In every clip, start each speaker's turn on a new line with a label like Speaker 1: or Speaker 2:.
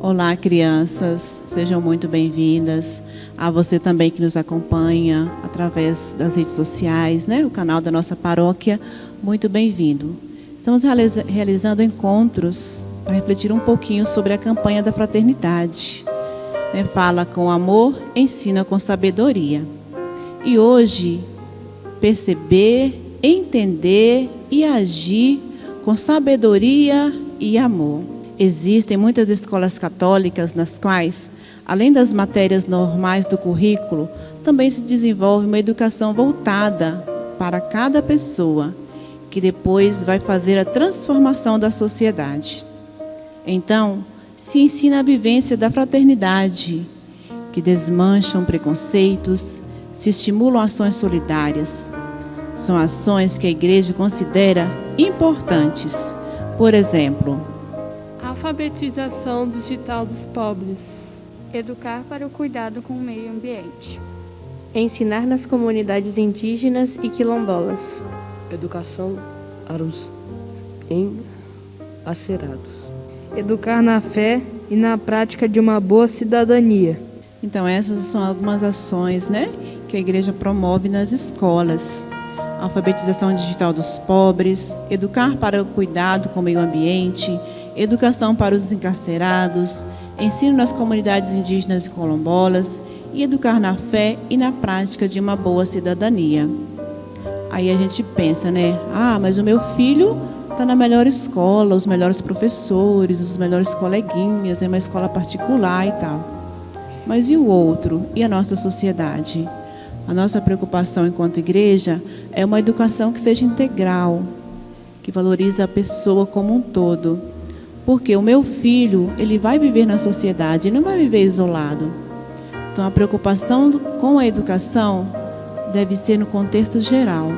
Speaker 1: Olá, crianças, sejam muito bem-vindas. A você também que nos acompanha através das redes sociais, né? O canal da nossa paróquia, muito bem-vindo. Estamos realizando encontros para refletir um pouquinho sobre a campanha da fraternidade. Fala com amor, ensina com sabedoria. E hoje, perceber, entender e agir com sabedoria e amor. Existem muitas escolas católicas nas quais, além das matérias normais do currículo, também se desenvolve uma educação voltada para cada pessoa, que depois vai fazer a transformação da sociedade. Então, se ensina a vivência da fraternidade, que desmancham preconceitos, se estimulam ações solidárias. São ações que a Igreja considera importantes. Por exemplo,
Speaker 2: alfabetização digital dos pobres,
Speaker 3: educar para o cuidado com o meio ambiente,
Speaker 4: ensinar nas comunidades indígenas e quilombolas,
Speaker 5: educação para os encarcerados,
Speaker 6: educar na fé e na prática de uma boa cidadania.
Speaker 1: Então essas são algumas ações, que a Igreja promove nas escolas. Alfabetização digital dos pobres, educar para o cuidado com o meio ambiente, educação para os encarcerados, ensino nas comunidades indígenas e quilombolas e educar na fé e na prática de uma boa cidadania. Aí a gente pensa, mas o meu filho está na melhor escola, os melhores professores, os melhores coleguinhas, é uma escola particular e tal. Mas e o outro? E a nossa sociedade? A nossa preocupação enquanto igreja é uma educação que seja integral, que valorize a pessoa como um todo. Porque o meu filho, ele vai viver na sociedade, ele não vai viver isolado. Então a preocupação com a educação deve ser no contexto geral.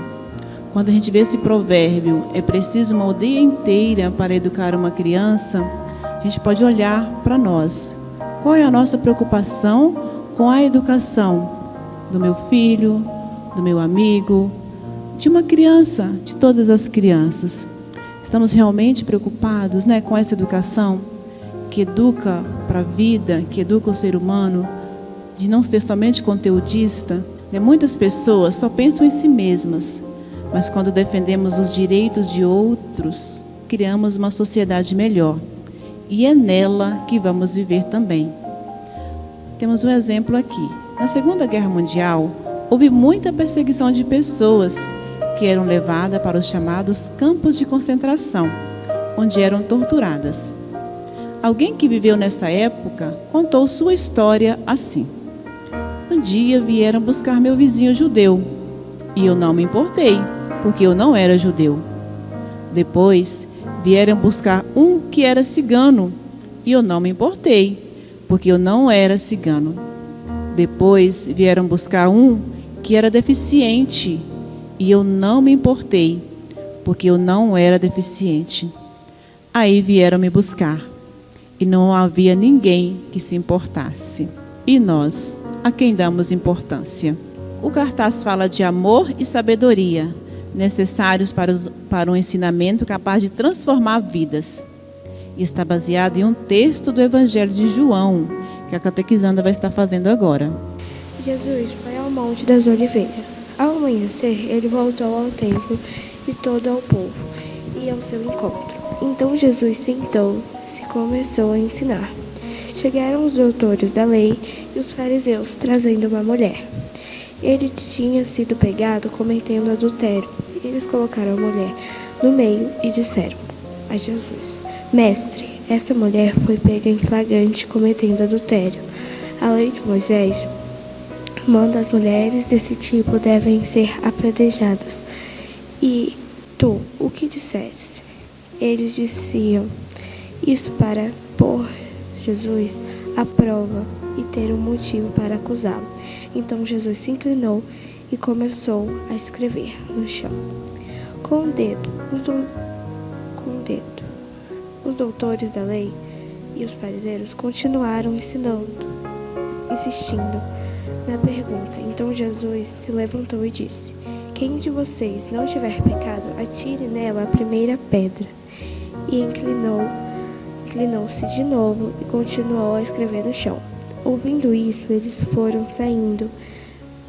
Speaker 1: Quando a gente vê esse provérbio, é preciso uma aldeia inteira para educar uma criança, a gente pode olhar para nós. Qual é a nossa preocupação com a educação do meu filho, do meu amigo, de uma criança, de todas as crianças? Estamos realmente preocupados, com essa educação que educa para a vida, que educa o ser humano, de não ser somente conteudista? Muitas pessoas só pensam em si mesmas, mas quando defendemos os direitos de outros, criamos uma sociedade melhor. E é nela que vamos viver também. Temos um exemplo aqui. Na Segunda Guerra Mundial, houve muita perseguição de pessoas que eram levadas para os chamados campos de concentração, onde eram torturadas. Alguém que viveu nessa época contou sua história assim: um dia vieram buscar meu vizinho judeu, e eu não me importei, porque eu não era judeu. Depois vieram buscar um que era cigano, e eu não me importei, porque eu não era cigano. Depois vieram buscar um que era deficiente, e eu não me importei, porque eu não era deficiente. Aí vieram me buscar, e não havia ninguém que se importasse. E nós, a quem damos importância? O cartaz fala de amor e sabedoria, necessários para um ensinamento capaz de transformar vidas. E está baseado em um texto do Evangelho de João, que a catequizanda vai estar fazendo agora.
Speaker 7: Jesus foi ao Monte das Oliveiras. Ao amanhecer, ele voltou ao templo e todo ao povo ia ao seu encontro. Então Jesus sentou-se e começou a ensinar. Chegaram os doutores da lei e os fariseus, trazendo uma mulher. Ele tinha sido pegado cometendo adultério. Eles colocaram a mulher no meio e disseram a Jesus: Mestre, esta mulher foi pega em flagrante cometendo adultério. A lei de Moisés manda as mulheres desse tipo devem ser apedrejadas. E tu, o que disseste? Eles diziam isso para pôr Jesus à prova e ter um motivo para acusá-lo. Então Jesus se inclinou e começou a escrever no chão com o dedo. Os doutores da lei e os fariseus continuaram insistindo na pergunta. Então Jesus se levantou e disse: Quem de vocês não tiver pecado, atire nela a primeira pedra. E inclinou inclinou-se de novo e continuou a escrever no chão. Ouvindo isso, eles foram saindo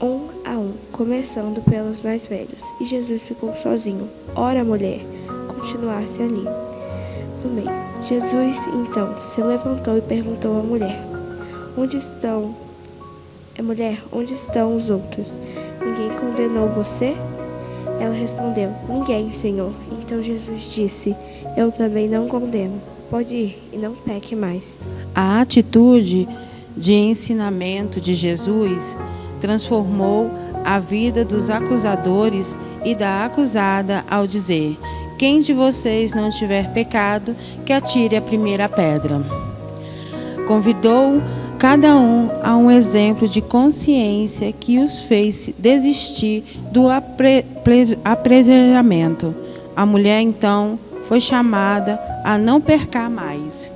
Speaker 7: um a um, começando pelos mais velhos, e Jesus ficou sozinho. Ora, mulher, continuasse ali, no meio. Jesus, então, se levantou e perguntou à mulher: onde estão os outros? Ninguém condenou você? Ela respondeu: ninguém, Senhor. Então Jesus disse: eu também não condeno. Pode ir e não peque mais.
Speaker 8: A atitude de ensinamento de Jesus transformou a vida dos acusadores e da acusada ao dizer: quem de vocês não tiver pecado, que atire a primeira pedra. Convidou cada um a um exemplo de consciência que os fez desistir do apedrejamento. A mulher, então, foi chamada a não pecar mais.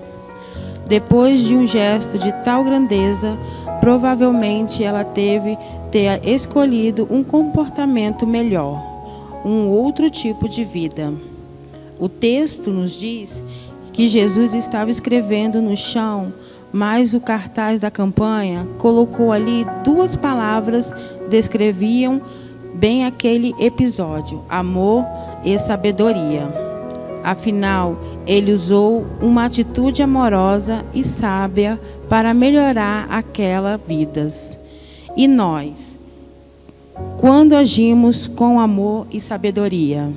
Speaker 8: Depois de um gesto de tal grandeza, provavelmente ela teve ter escolhido um comportamento melhor, um outro tipo de vida. O texto nos diz que Jesus estava escrevendo no chão, mas o cartaz da campanha colocou ali 2 palavras que descreviam bem aquele episódio: amor e sabedoria. Afinal, ele usou uma atitude amorosa e sábia para melhorar aquelas vidas. E nós, quando agimos com amor e sabedoria,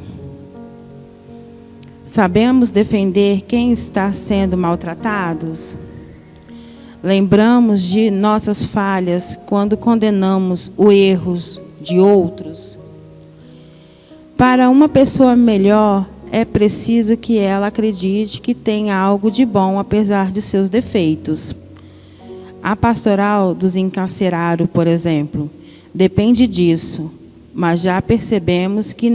Speaker 8: sabemos defender quem está sendo maltratados? Lembramos de nossas falhas quando condenamos os erros de outros? Para uma pessoa melhor, é preciso que ela acredite que tem algo de bom apesar de seus defeitos. A pastoral dos encarcerados, por exemplo, depende disso, mas já percebemos que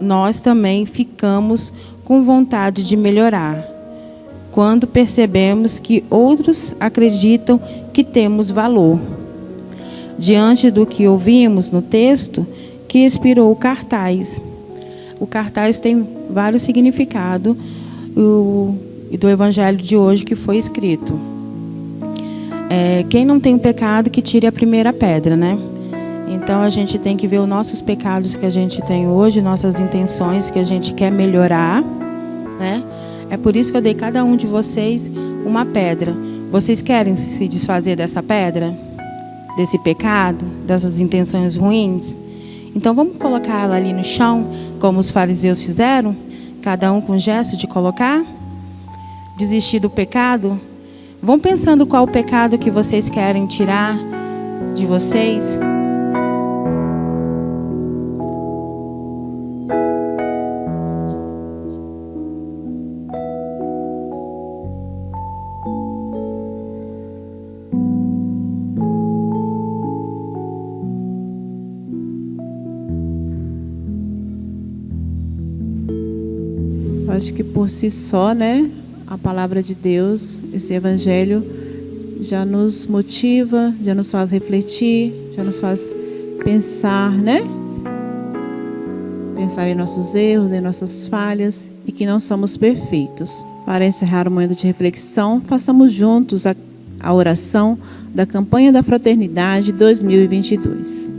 Speaker 8: nós também ficamos com vontade de melhorar, quando percebemos que outros acreditam que temos valor. Diante do que ouvimos no texto, que inspirou o cartaz. O cartaz tem vários significados do evangelho de hoje que foi escrito. Quem não tem pecado, que tire a primeira pedra, né? Então a gente tem que ver os nossos pecados que a gente tem hoje, nossas intenções que a gente quer melhorar, né? É por isso que eu dei cada um de vocês uma pedra. Vocês querem se desfazer dessa pedra? Desse pecado? Dessas intenções ruins? Então vamos colocar ela ali no chão, como os fariseus fizeram? Cada um com um gesto de colocar? Desistir do pecado? Vão pensando qual o pecado que vocês querem tirar de vocês.
Speaker 1: Eu acho que por si só, né, a palavra de Deus, esse evangelho já nos motiva, já nos faz refletir, já nos faz pensar, né? Pensar em nossos erros, em nossas falhas e que não somos perfeitos. Para encerrar o momento de reflexão, façamos juntos a oração da campanha da Fraternidade 2022.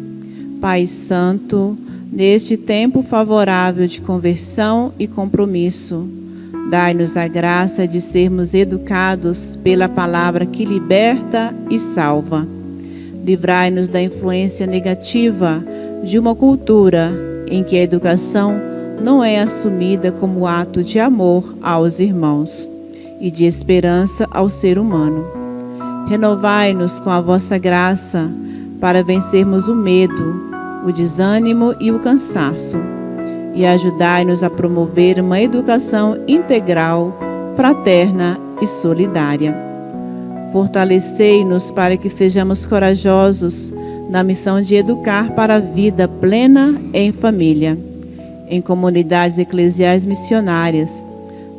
Speaker 1: Pai Santo, neste tempo favorável de conversão e compromisso, dai-nos a graça de sermos educados pela palavra que liberta e salva. Livrai-nos da influência negativa de uma cultura em que a educação não é assumida como ato de amor aos irmãos e de esperança ao ser humano. Renovai-nos com a vossa graça para vencermos o medo, o desânimo e o cansaço, e ajudai-nos a promover uma educação integral, fraterna e solidária. Fortalecei-nos para que sejamos corajosos na missão de educar para a vida plena em família, em comunidades eclesiais missionárias,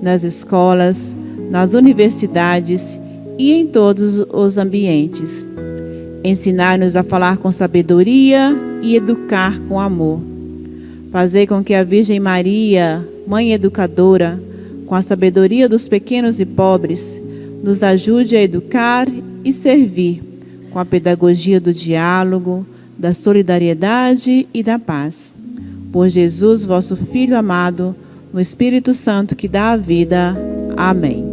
Speaker 1: nas escolas, nas universidades e em todos os ambientes. Ensinai-nos a falar com sabedoria e educar com amor. Fazei com que a Virgem Maria, Mãe Educadora, com a sabedoria dos pequenos e pobres, nos ajude a educar e servir, com a pedagogia do diálogo, da solidariedade e da paz. Por Jesus, vosso Filho amado, no Espírito Santo que dá a vida. Amém.